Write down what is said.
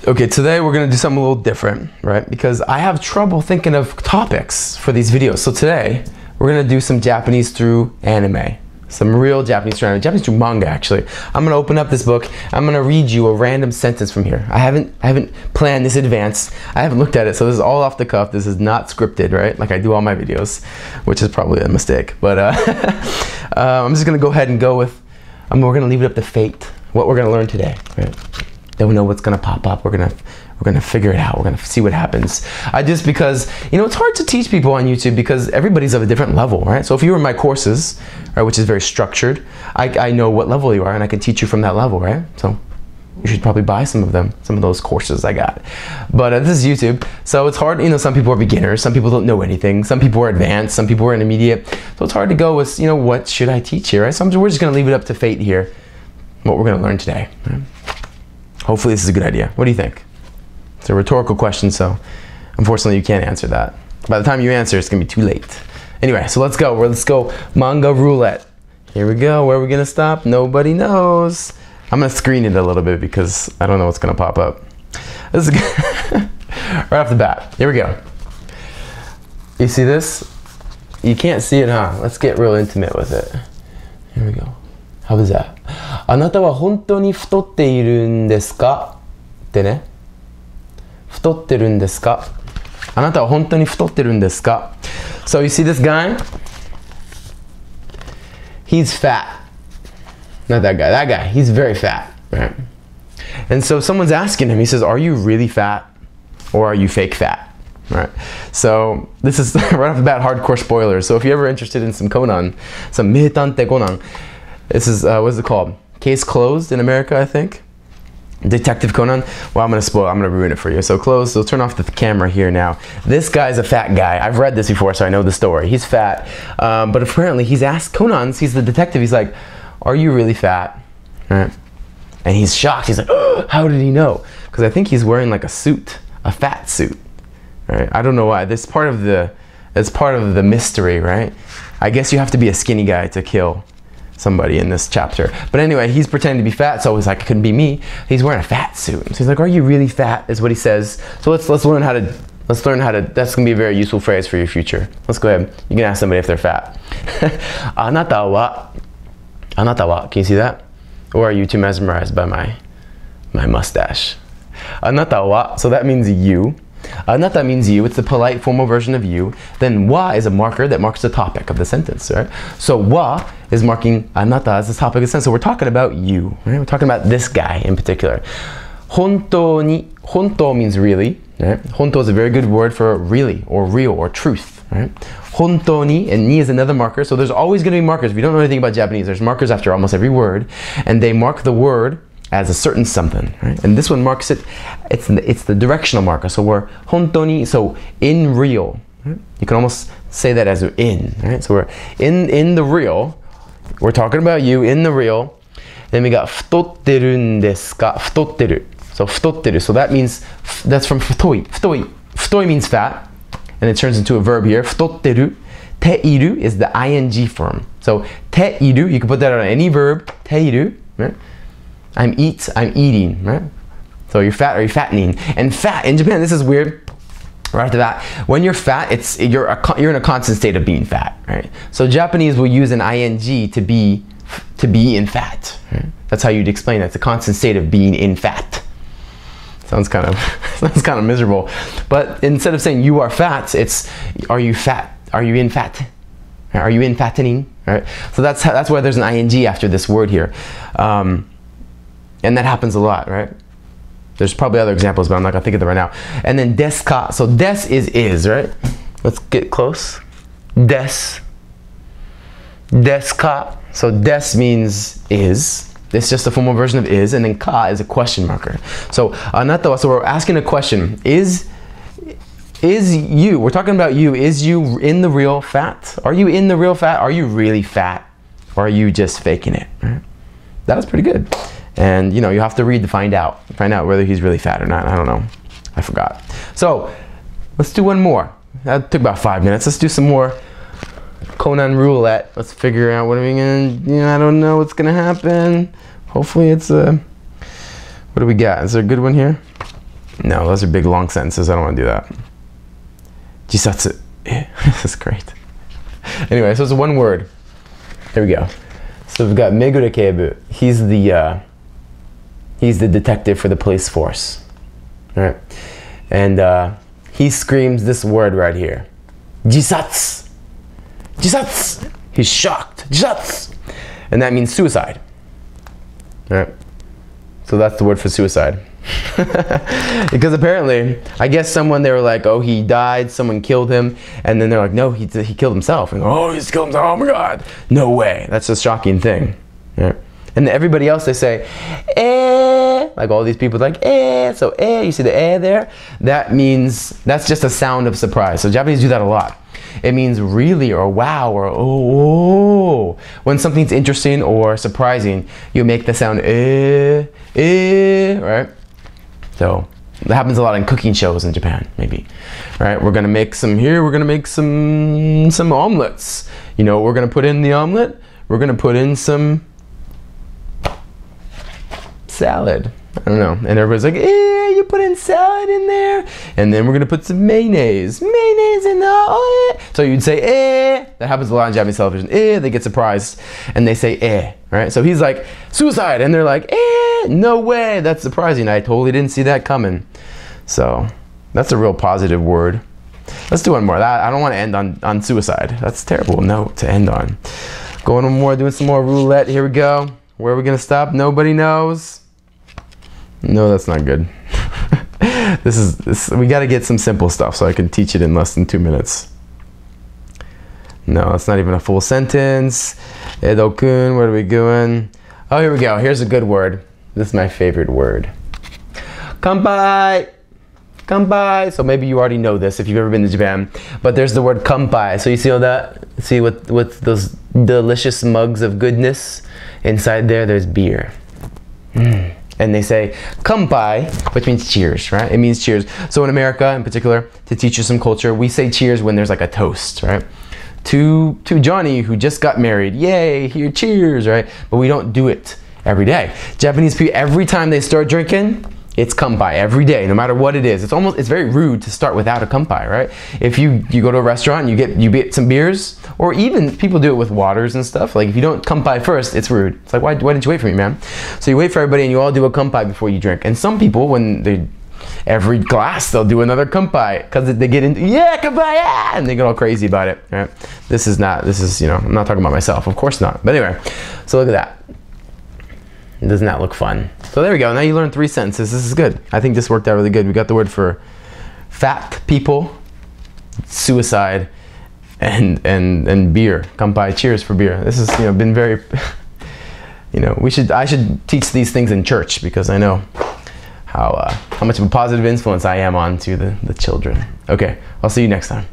Okay, today we're gonna do something a little different, right? Because I have trouble thinking of topics for these videos. So today, we're gonna do some Japanese through anime. Some real Japanese through anime. Japanese through manga, actually. I'm gonna open up this book. I'm gonna read you a random sentence from here. I haven't planned this in advance. I haven't looked at it, so this is all off the cuff. This is not scripted, right? Like I do all my videos, which is probably a mistake. But I'm just gonna go ahead and go with, we're gonna leave it up to fate, what we're gonna learn today, right? Don't know what's gonna pop up. We're gonna figure it out. We're gonna see what happens. Because it's hard to teach people on YouTube because everybody's of a different level, right? So if you were in my courses, right, which is very structured, I know what level you are and I can teach you from that level, right? So you should probably buy some of those courses I got. But this is YouTube, so it's hard. Some people are beginners, some people don't know anything, some people are advanced, some people are intermediate. So it's hard to go with, what should I teach here, right? So we're just gonna leave it up to fate here, what we're gonna learn today, right? Hopefully this is a good idea. What do you think? It's a rhetorical question, so unfortunately you can't answer that. By the time you answer, it's gonna be too late. Anyway, so let's go. Let's go manga roulette. Here we go. Where are we gonna stop? Nobody knows. I'm gonna screen it a little bit because I don't know what's gonna pop up. This is right off the bat. Here we go. You see this? You can't see it, huh? Let's get real intimate with it. Here we go. How was that? あなたは本当に太っているんですかってね。太ってるんですか？あなたは本当に太ってるんですか? So you see this guy? He's fat. Not that guy. That guy. He's very fat, right? And so someone's asking him. He says, "Are you really fat, or are you fake fat?" Right. So this is right off the bat hardcore spoilers. So if you're ever interested in some Conan, some Meitante Conan, this is what is it called? Case Closed in America, I think. Detective Conan. Well, I'm gonna ruin it for you. So close. So turn off the camera here now. This guy's a fat guy. I've read this before, so I know the story. He's fat, but apparently he's asked he's the detective. He's like, "Are you really fat?" Right? And he's shocked. He's like, "Oh, how did he know?" Because I think he's wearing like a suit, a fat suit. Right? I don't know why. It's part of the mystery, right? I guess you have to be a skinny guy to kill somebody in this chapter. But anyway, he's pretending to be fat, so he's like, it couldn't be me. He's wearing a fat suit. So he's like, "Are you really fat?" is what he says. So let's learn how to, that's gonna be a very useful phrase for your future. Let's go ahead. You can ask somebody if they're fat. あなたは can you see that? Or are you too mesmerized by my mustache? あなたは, so that means you. Anata means you. It's the polite formal version of you. Then wa is a marker that marks the topic of the sentence, right? So wa is marking anata as the topic of the sentence. So we're talking about you, right? We're talking about this guy in particular. Honto ni, honto means really, right? Honto is a very good word for really or real or truth, right? Honto ni, and ni is another marker. So there's always going to be markers. If you don't know anything about Japanese, there's markers after almost every word, and they mark the word as a certain something, right? And this one marks it, it's the directional marker. So we're hontoni, so in real, right? You can almost say that as in, right? So we're in the real, we're talking about you in the real. Then we got futotteru n desu ka, futotteru. So futotteru, so that means, that's from futoi. Futoi means fat, and it turns into a verb here. Futotteru. Teiru is the ing form. So teiru, you can put that on any verb, teiru, right? I'm eating, right? So you're fat, or you're fattening. And fat, in Japan, this is weird, right after that. When you're fat, you're in a constant state of being fat, right? So Japanese will use an ing to be in fat, right? That's how you'd explain it. It's a constant state of being in fat. Sounds kind of miserable. But instead of saying you are fat, it's are you fat? Are you in fat? Are you in fattening? Right? So that's why there's an ing after this word here. And that happens a lot, right? There's probably other examples, but I'm not gonna think of them right now. And then desu ka, so des is, right? Let's get close. Desu ka, so des means is. It's just a formal version of is, and then ka is a question marker. So anata wa, so we're asking a question. Is you, we're talking about you, is you in the real fat? Are you in the real fat? Are you really fat? Or are you just faking it, right? That was pretty good. And you have to read to find out whether he's really fat or not. I don't know. I forgot. So let's do one more. That took about 5 minutes. Let's do some more Conan roulette. Let's figure out what are we gonna, I don't know what's gonna happen. Hopefully it's what do we got? Is there a good one here? No, those are big long sentences. I don't want to do that. Jisatsu. This is great. Anyway, so it's one word. There we go. So we've got Megure Keibu. He's the detective for the police force. All right. And he screams this word right here. Jisatsu. Jisatsu. He's shocked. Jisatsu. And that means suicide. All right. So that's the word for suicide. Because apparently, I guess they were like, oh, he died, someone killed him, and then they're like, no, he killed himself. And oh, he's killed himself, oh my God, no way. That's a shocking thing. Yeah. And everybody else, they say, eh, like all these people like, eh, so eh, you see the eh there? That means, that's just a sound of surprise. So Japanese do that a lot. It means really or wow or oh. When something's interesting or surprising, you make the sound eh, right? So that happens a lot in cooking shows in Japan, maybe. Right? We're gonna make some omelets. You know, we're gonna put in the omelet. We're gonna put in some salad. I don't know. And everybody's like, eh, you put in salad in there. And then we're gonna put some mayonnaise. Mayonnaise in there. Oh, yeah. So you'd say, eh. That happens a lot in Japanese television. Eh, they get surprised and they say, eh. Right? So he's like, suicide. And they're like, eh, no way. That's surprising. I totally didn't see that coming. So that's a real positive word. Let's do one more. I don't want to end on suicide. That's a terrible note to end on. Going one more, doing some more roulette. Here we go. Where are we gonna stop? Nobody knows. No, that's not good. We got to get some simple stuff so I can teach it in less than 2 minutes. No, that's not even a full sentence. Edo-kun, what are we doing? Oh, here we go. Here's a good word. This is my favorite word. Kanpai. Kanpai. So maybe you already know this if you've ever been to Japan. But there's the word kanpai. So you see all that? See with those delicious mugs of goodness? Inside there's beer. And they say kanpai, which means cheers, right? It means cheers. So in America, in particular, to teach you some culture, we say cheers when there's like a toast, right? To Johnny, who just got married, yay, here, cheers, right? But we don't do it every day. Japanese people, every time they start drinking, it's kanpai every day, no matter what it is. It's very rude to start without a kanpai, right? If you go to a restaurant and you get some beers, or even people do it with waters and stuff. Like if you don't kanpai first, it's rude. It's like, why didn't you wait for me, man? So you wait for everybody and you all do a kanpai before you drink. And some people, every glass, they'll do another kanpai because they get into, yeah, kanpai, yeah, and they get all crazy about it, right? This is, you know, I'm not talking about myself, of course not. But anyway, so look at that. Doesn't that look fun? So there we go. Now you learned 3 sentences. This is good. I think this worked out really good. We got the word for fat people, suicide, and beer. Kanpai. Cheers for beer. This has been very. I should teach these things in church because I know how much of a positive influence I am on to the children. Okay, I'll see you next time.